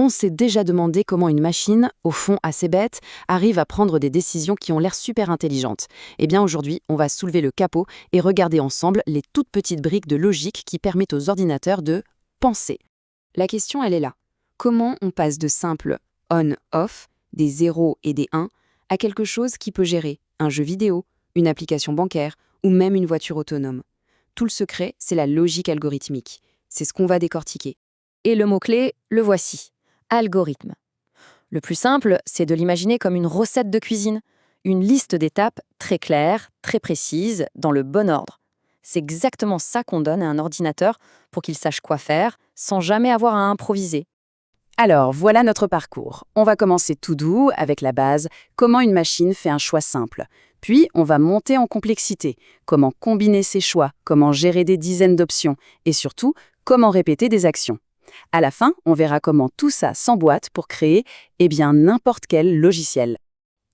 On s'est déjà demandé comment une machine, au fond assez bête, arrive à prendre des décisions qui ont l'air super intelligentes. Eh bien aujourd'hui, on va soulever le capot et regarder ensemble les toutes petites briques de logique qui permettent aux ordinateurs de penser. La question, elle est là. Comment on passe de simples on-off, des 0 et des 1, à quelque chose qui peut gérer un jeu vidéo, une application bancaire ou même une voiture autonome? Tout le secret, c'est la logique algorithmique. C'est ce qu'on va décortiquer. Et le mot-clé, le voici. Algorithme. Le plus simple, c'est de l'imaginer comme une recette de cuisine. Une liste d'étapes très claire, très précise, dans le bon ordre. C'est exactement ça qu'on donne à un ordinateur pour qu'il sache quoi faire, sans jamais avoir à improviser. Alors, voilà notre parcours. On va commencer tout doux, avec la base, comment une machine fait un choix simple. Puis, on va monter en complexité, comment combiner ses choix, comment gérer des dizaines d'options, et surtout, comment répéter des actions. À la fin, on verra comment tout ça s'emboîte pour créer, n'importe quel logiciel.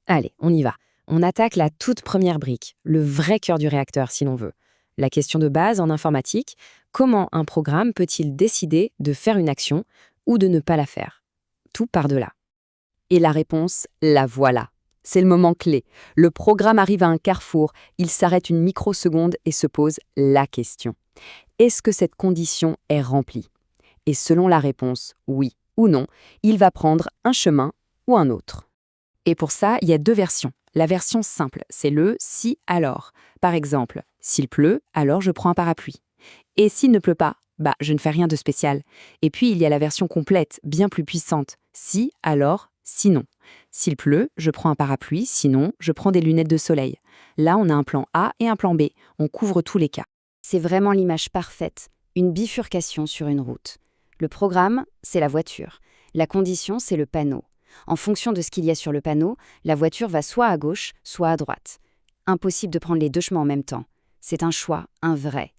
Allez, on y va. On attaque la toute première brique, le vrai cœur du réacteur si l'on veut. La question de base en informatique, comment un programme peut-il décider de faire une action ou de ne pas la faire? Tout part de là. Et la réponse, la voilà. C'est le moment clé. Le programme arrive à un carrefour, il s'arrête une microseconde et se pose la question. Est-ce que cette condition est remplie? Et selon la réponse, oui ou non, il va prendre un chemin ou un autre. Et pour ça, il y a deux versions. La version simple, c'est le « si alors ». Par exemple, s'il pleut, alors je prends un parapluie. Et s'il ne pleut pas, je ne fais rien de spécial. Et puis, il y a la version complète, bien plus puissante. Si, alors, sinon. S'il pleut, je prends un parapluie, sinon, je prends des lunettes de soleil. Là, on a un plan A et un plan B. On couvre tous les cas. C'est vraiment l'image parfaite, une bifurcation sur une route. Le programme, c'est la voiture. La condition, c'est le panneau. En fonction de ce qu'il y a sur le panneau, la voiture va soit à gauche, soit à droite. Impossible de prendre les deux chemins en même temps. C'est un choix, un vrai.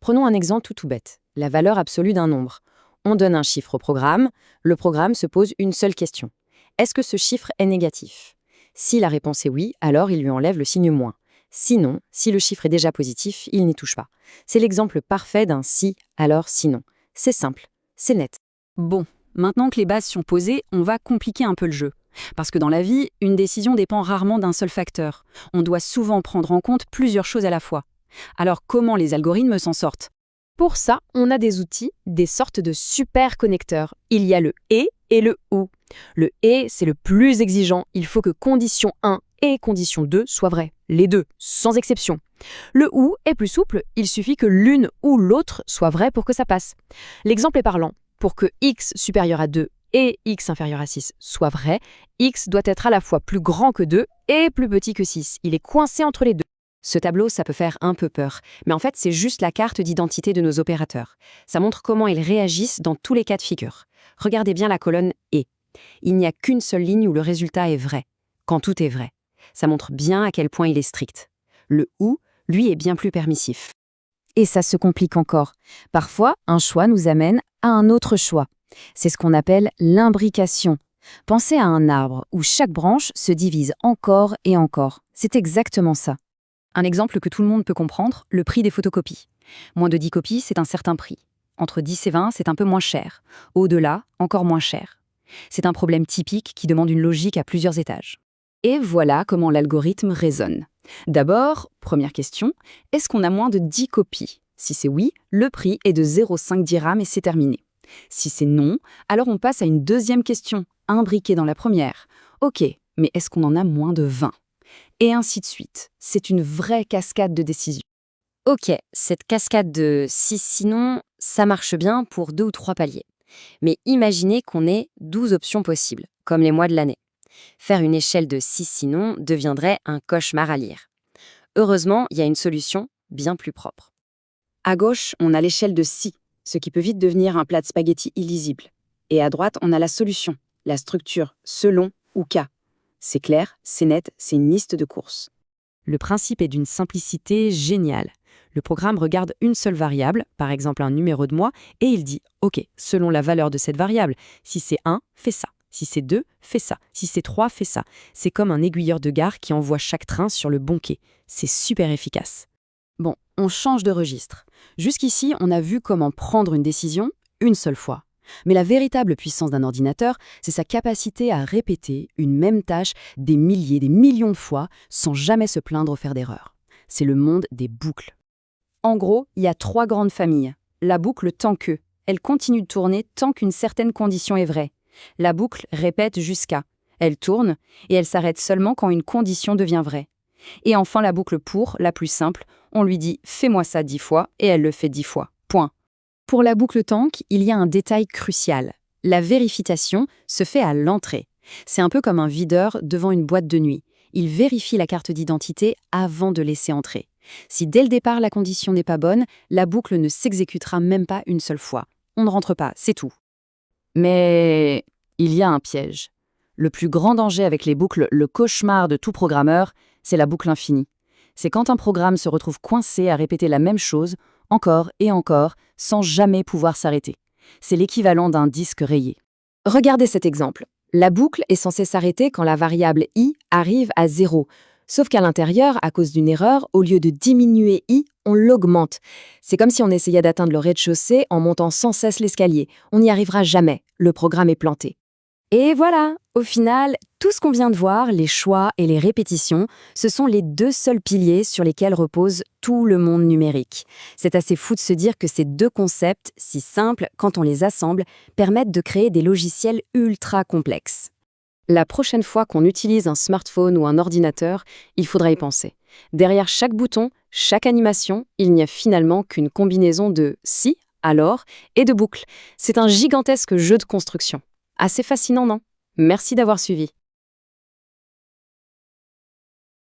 Prenons un exemple tout bête, la valeur absolue d'un nombre. On donne un chiffre au programme, le programme se pose une seule question. Est-ce que ce chiffre est négatif? Si la réponse est oui, alors il lui enlève le signe moins. Sinon, si le chiffre est déjà positif, il n'y touche pas. C'est l'exemple parfait d'un si, alors sinon. C'est simple, c'est net. Bon, maintenant que les bases sont posées, on va compliquer un peu le jeu. Parce que dans la vie, une décision dépend rarement d'un seul facteur. On doit souvent prendre en compte plusieurs choses à la fois. Alors comment les algorithmes s'en sortent? Pour ça, on a des outils, des sortes de super connecteurs. Il y a le et le ou. Le et, c'est le plus exigeant. Il faut que condition 1 et condition 2 soient vraies. Les deux, sans exception. Le ou est plus souple. Il suffit que l'une ou l'autre soit vraie pour que ça passe. L'exemple est parlant. Pour que x supérieur à 2 et x inférieur à 6 soit vrai, x doit être à la fois plus grand que 2 et plus petit que 6. Il est coincé entre les deux. Ce tableau, ça peut faire un peu peur, mais en fait, c'est juste la carte d'identité de nos opérateurs. Ça montre comment ils réagissent dans tous les cas de figure. Regardez bien la colonne « et ». Il n'y a qu'une seule ligne où le résultat est vrai, quand tout est vrai. Ça montre bien à quel point il est strict. Le « ou », lui, est bien plus permissif. Et ça se complique encore. Parfois, un choix nous amène à un autre choix. C'est ce qu'on appelle l'imbrication. Pensez à un arbre où chaque branche se divise encore et encore. C'est exactement ça. Un exemple que tout le monde peut comprendre, le prix des photocopies. Moins de 10 copies, c'est un certain prix. Entre 10 et 20, c'est un peu moins cher. Au-delà, encore moins cher. C'est un problème typique qui demande une logique à plusieurs étages. Et voilà comment l'algorithme raisonne. D'abord, première question, est-ce qu'on a moins de 10 copies? Si c'est oui, le prix est de 0,5 dirhams et c'est terminé. Si c'est non, alors on passe à une deuxième question, imbriquée dans la première. Ok, mais est-ce qu'on en a moins de 20? Et ainsi de suite. C'est une vraie cascade de décisions. Ok, cette cascade de si sinon, ça marche bien pour 2 ou 3 paliers. Mais imaginez qu'on ait 12 options possibles, comme les mois de l'année. Faire une échelle de si sinon deviendrait un cauchemar à lire. Heureusement, il y a une solution bien plus propre. À gauche, on a l'échelle de si, ce qui peut vite devenir un plat de spaghettis illisible. Et à droite, on a la solution, la structure, selon ou cas. C'est clair, c'est net, c'est une liste de courses. Le principe est d'une simplicité géniale. Le programme regarde une seule variable, par exemple un numéro de mois, et il dit « Ok, selon la valeur de cette variable, si c'est 1, fais ça. Si c'est 2, fais ça. Si c'est 3, fais ça. » C'est comme un aiguilleur de gare qui envoie chaque train sur le bon quai. C'est super efficace. Bon, on change de registre. Jusqu'ici, on a vu comment prendre une décision une seule fois. Mais la véritable puissance d'un ordinateur, c'est sa capacité à répéter une même tâche des milliers, des millions de fois sans jamais se plaindre ou faire d'erreur. C'est le monde des boucles. En gros, il y a 3 grandes familles. La boucle tant que. Elle continue de tourner tant qu'une certaine condition est vraie. La boucle répète jusqu'à. Elle tourne et elle s'arrête seulement quand une condition devient vraie. Et enfin la boucle pour, la plus simple, on lui dit « fais-moi ça 10 fois » et elle le fait 10 fois. Point. Pour la boucle tank, il y a un détail crucial. La vérification se fait à l'entrée. C'est un peu comme un videur devant une boîte de nuit. Il vérifie la carte d'identité avant de laisser entrer. Si dès le départ la condition n'est pas bonne, la boucle ne s'exécutera même pas une seule fois. On ne rentre pas, c'est tout. Mais il y a un piège. Le plus grand danger avec les boucles, le cauchemar de tout programmeur, c'est la boucle infinie. C'est quand un programme se retrouve coincé à répéter la même chose, encore et encore, sans jamais pouvoir s'arrêter. C'est l'équivalent d'un disque rayé. Regardez cet exemple. La boucle est censée s'arrêter quand la variable i arrive à 0. Sauf qu'à l'intérieur, à cause d'une erreur, au lieu de diminuer i, on l'augmente. C'est comme si on essayait d'atteindre le rez-de-chaussée en montant sans cesse l'escalier. On n'y arrivera jamais. Le programme est planté. Et voilà, au final, tout ce qu'on vient de voir, les choix et les répétitions, ce sont les 2 seuls piliers sur lesquels repose tout le monde numérique. C'est assez fou de se dire que ces 2 concepts, si simples quand on les assemble, permettent de créer des logiciels ultra complexes. La prochaine fois qu'on utilise un smartphone ou un ordinateur, il faudra y penser. Derrière chaque bouton, chaque animation, il n'y a finalement qu'une combinaison de « si », « alors » et de boucles. C'est un gigantesque jeu de construction. Assez fascinant, non? Merci d'avoir suivi.